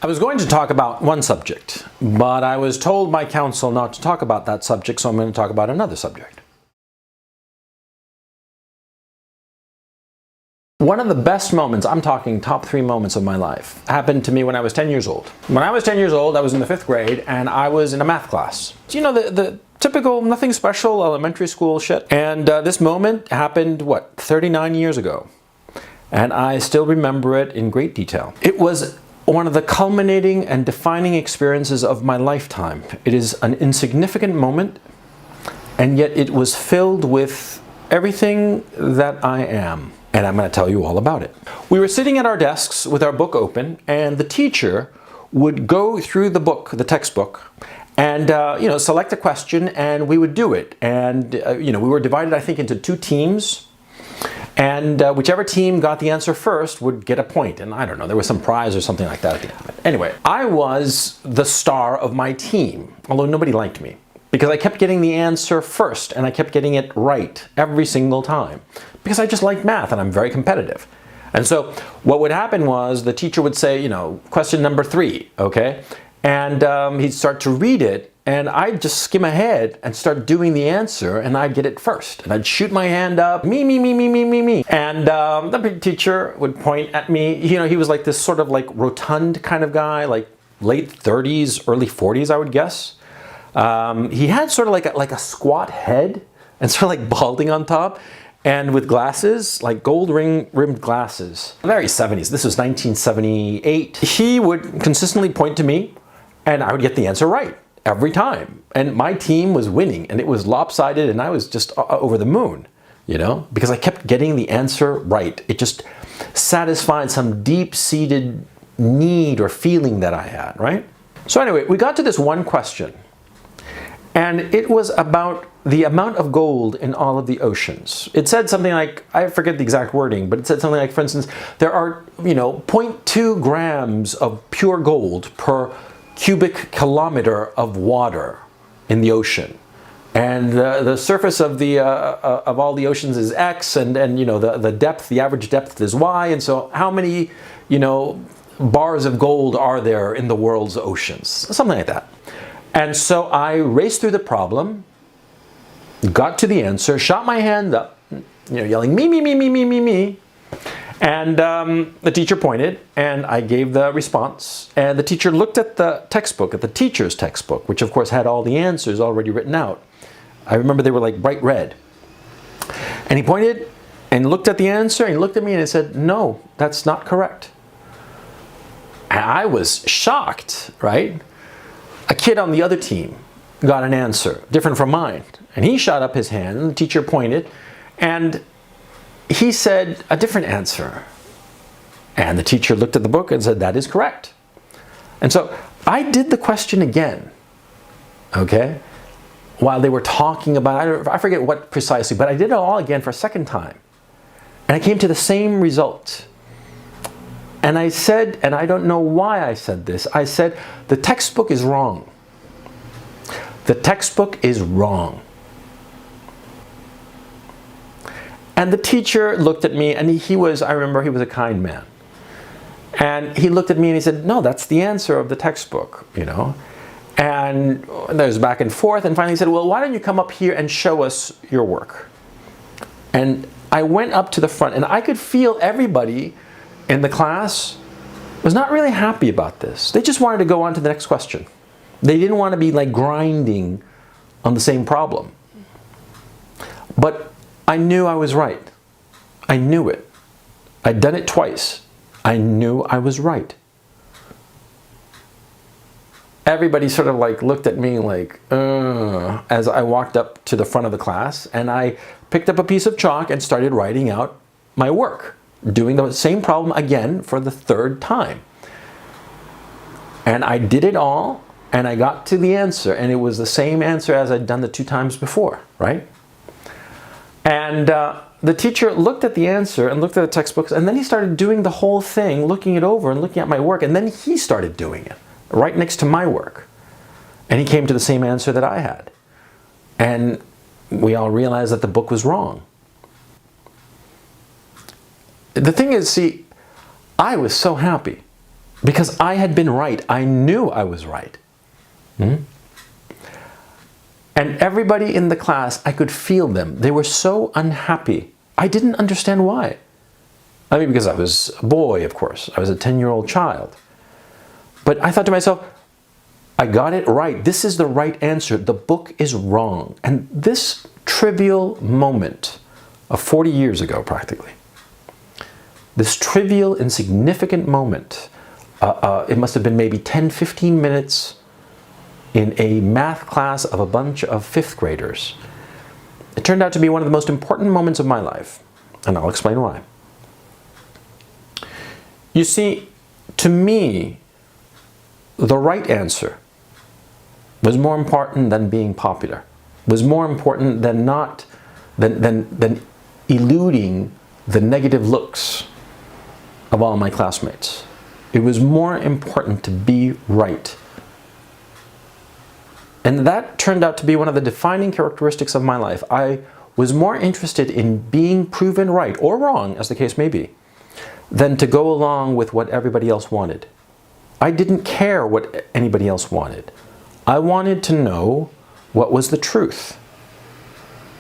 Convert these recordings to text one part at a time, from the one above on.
I was going to talk about one subject, but I was told by counsel not to talk about that subject, so I'm going to talk about another subject. One of the best moments, I'm talking top 3 moments of my life, happened to me when I was 10 years old. When I was 10 years old, I was in the 5th grade and I was in a math class. You know, the typical, nothing special elementary school shit. And this moment happened, 39 years ago. And I still remember it in great detail. It was one of the culminating and defining experiences of my lifetime. It is an insignificant moment, and yet it was filled with everything that I am. And I'm going to tell you all about it. We were sitting at our desks with our book open, and the teacher would go through the book, the textbook, and select a question, and we would do it. And we were divided, I think, into 2 teams. And whichever team got the answer first would get a point. And I don't know, there was some prize or something like that at the end. Anyway, I was the star of my team, although nobody liked me, because I kept getting the answer first and I kept getting it right every single time, because I just liked math and I'm very competitive. And so what would happen was the teacher would say, question number 3, okay? And he'd start to read it, and I'd just skim ahead and start doing the answer, and I'd get it first. And I'd shoot my hand up, me. And the teacher would point at me. He was like this sort of like rotund kind of guy, like late 30s, early 40s, I would guess. He had sort of like a squat head and sort of like balding on top, and with glasses, like gold rimmed glasses. Very 70s. This was 1978. He would consistently point to me, and I would get the answer right every time. And my team was winning, and it was lopsided, and I was just over the moon, because I kept getting the answer right. It just satisfied some deep-seated need or feeling that I had, right? So anyway, we got to this one question, and it was about the amount of gold in all of the oceans. It said something like, I forget the exact wording, but it said something like, for instance, there are, 0.2 grams of pure gold per cubic kilometer of water in the ocean, and the surface of of all the oceans is X, and the depth, the average depth is Y, and so how many bars of gold are there in the world's oceans? Something like that. And so I raced through the problem, got to the answer, shot my hand up, yelling me. And the teacher pointed, and I gave the response. And the teacher looked at the textbook, at the teacher's textbook, which of course had all the answers already written out. I remember they were like bright red. And he pointed and looked at the answer, and he looked at me and he said, "No, that's not correct." And I was shocked, right? A kid on the other team got an answer different from mine. And he shot up his hand, and the teacher pointed, and he said a different answer. And the teacher looked at the book and said, "That is correct." And so I did the question again, okay? While they were talking about, I forget what precisely, but I did it all again for a second time. And I came to the same result. And I said, and I don't know why I said this, I said, the textbook is wrong. The textbook is wrong. And the teacher looked at me, and I remember he was a kind man. And he looked at me and he said, "No, that's the answer of the textbook, And there was back and forth, and finally he said, "Well, why don't you come up here and show us your work?" And I went up to the front, and I could feel everybody in the class was not really happy about this. They just wanted to go on to the next question. They didn't want to be like grinding on the same problem. But I knew I was right. I knew it. I'd done it twice. I knew I was right. Everybody sort of like looked at me like, as I walked up to the front of the class, and I picked up a piece of chalk and started writing out my work, doing the same problem again for the 3rd time. And I did it all, and I got to the answer, and it was the same answer as I'd done the 2 times before, right? And the teacher looked at the answer and looked at the textbooks, and then he started doing the whole thing, looking it over and looking at my work, and then he started doing it right next to my work. And he came to the same answer that I had. And we all realized that the book was wrong. The thing is, see, I was so happy. because I had been right. I knew I was right. And everybody in the class, I could feel them. They were so unhappy. I didn't understand why. I mean, because I was a boy, of course. I was a 10-year-old child. But I thought to myself, I got it right. This is the right answer. The book is wrong. And this trivial moment of 40 years ago, practically, this trivial, insignificant moment, it must have been maybe 10, 15 minutes in a math class of a bunch of fifth graders. It turned out to be one of the most important moments of my life, and I'll explain why. You see, to me, the right answer was more important than being popular, was more important than than eluding the negative looks of all my classmates. It was more important to be right. And that turned out to be one of the defining characteristics of my life. I was more interested in being proven right, or wrong, as the case may be, than to go along with what everybody else wanted. I didn't care what anybody else wanted. I wanted to know what was the truth.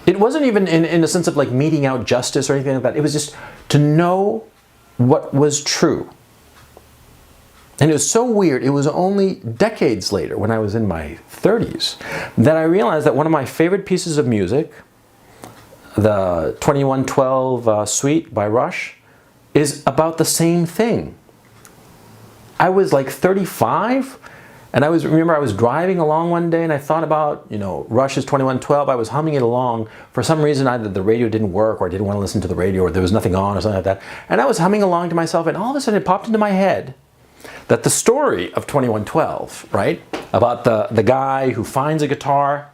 It wasn't even in a sense of like meting out justice or anything like that. It was just to know what was true. And it was so weird. It was only decades later, when I was in my 30s, that I realized that one of my favorite pieces of music, the 2112 Suite by Rush, is about the same thing. I was like 35, and I was driving along one day, and I thought about, Rush's 2112. I was humming it along. For some reason, either the radio didn't work, or I didn't want to listen to the radio, or there was nothing on, or something like that. And I was humming along to myself, and all of a sudden it popped into my head that the story of 2112, right, about the guy who finds a guitar,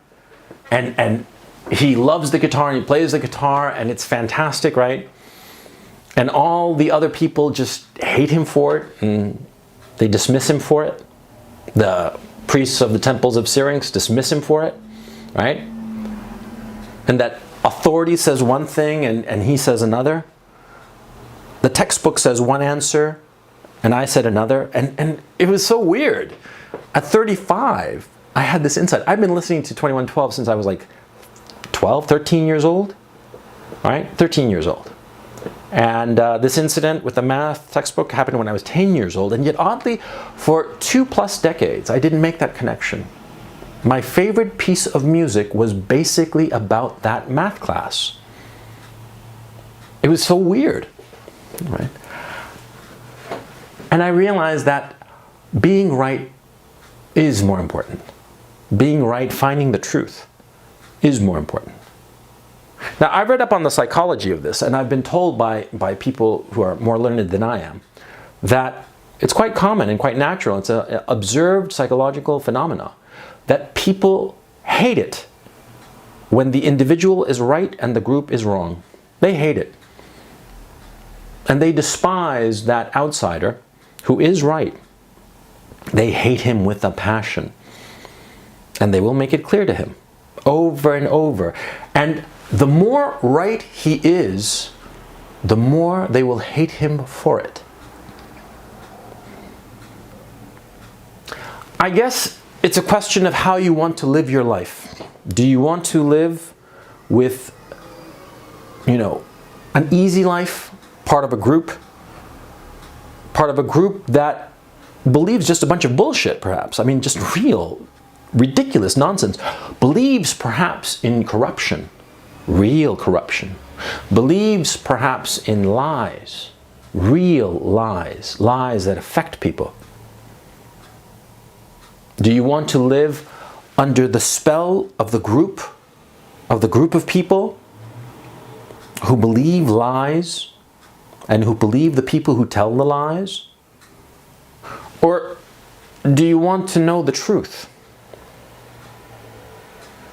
and he loves the guitar, and he plays the guitar, and it's fantastic, right? And all the other people just hate him for it, and they dismiss him for it. The priests of the temples of Syrinx dismiss him for it, right? And that authority says one thing, and he says another. The textbook says one answer, and I said another, and it was so weird. At 35, I had this insight. I've been listening to 2112 since I was like 12, 13 years old, right? 13 years old. And this incident with the math textbook happened when I was 10 years old, and yet oddly, for 2+ decades, I didn't make that connection. My favorite piece of music was basically about that math class. It was so weird, right? And I realized that being right is more important. Being right, finding the truth, is more important. Now, I've read up on the psychology of this, and I've been told by people who are more learned than I am that it's quite common and quite natural. It's an observed psychological phenomena that people hate it when the individual is right and the group is wrong. They hate it. And they despise that outsider who is right. They hate him with a passion. And they will make it clear to him over and over. And the more right he is, the more they will hate him for it. I guess it's a question of how you want to live your life. Do you want to live with, an easy life, part of a group that believes just a bunch of bullshit, perhaps? I mean, just real, ridiculous nonsense. Believes perhaps in corruption, real corruption. Believes perhaps in lies, real lies, lies that affect people. Do you want to live under the spell of the group of people who believe lies and who believe the people who tell the lies? Or do you want to know the truth?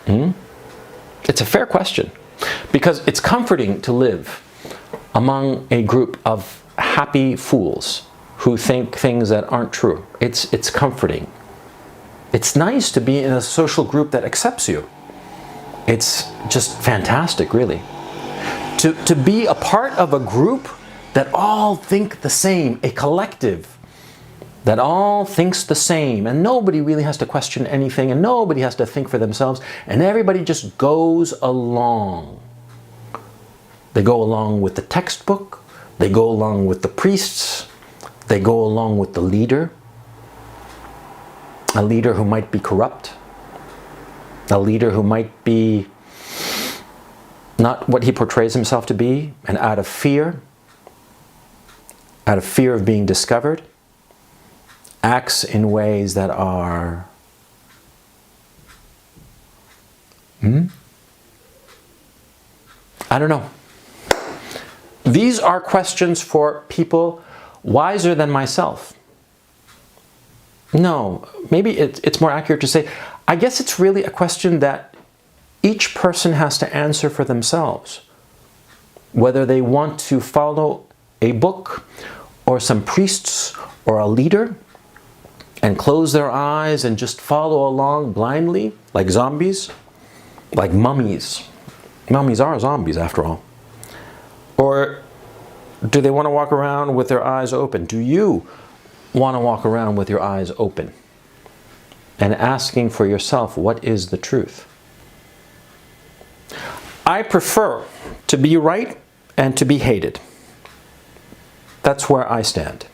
It's a fair question, because it's comforting to live among a group of happy fools who think things that aren't true. It's comforting. It's nice to be in a social group that accepts you. It's just fantastic, really. To be a part of a group that all think the same, a collective, that all thinks the same, and nobody really has to question anything, and nobody has to think for themselves, and everybody just goes along. They go along with the textbook, they go along with the priests, they go along with the leader, a leader who might be corrupt, a leader who might be not what he portrays himself to be, and out of fear of being discovered, acts in ways that are I don't know. These are questions for people wiser than myself. No, maybe it's more accurate to say, I guess it's really a question that each person has to answer for themselves. Whether they want to follow a book or some priests or a leader and close their eyes and just follow along blindly like zombies, like mummies. Mummies are zombies after all. Or do they want to walk around with their eyes open? Do you want to walk around with your eyes open and asking for yourself, what is the truth? I prefer to be right and to be hated. That's where I stand.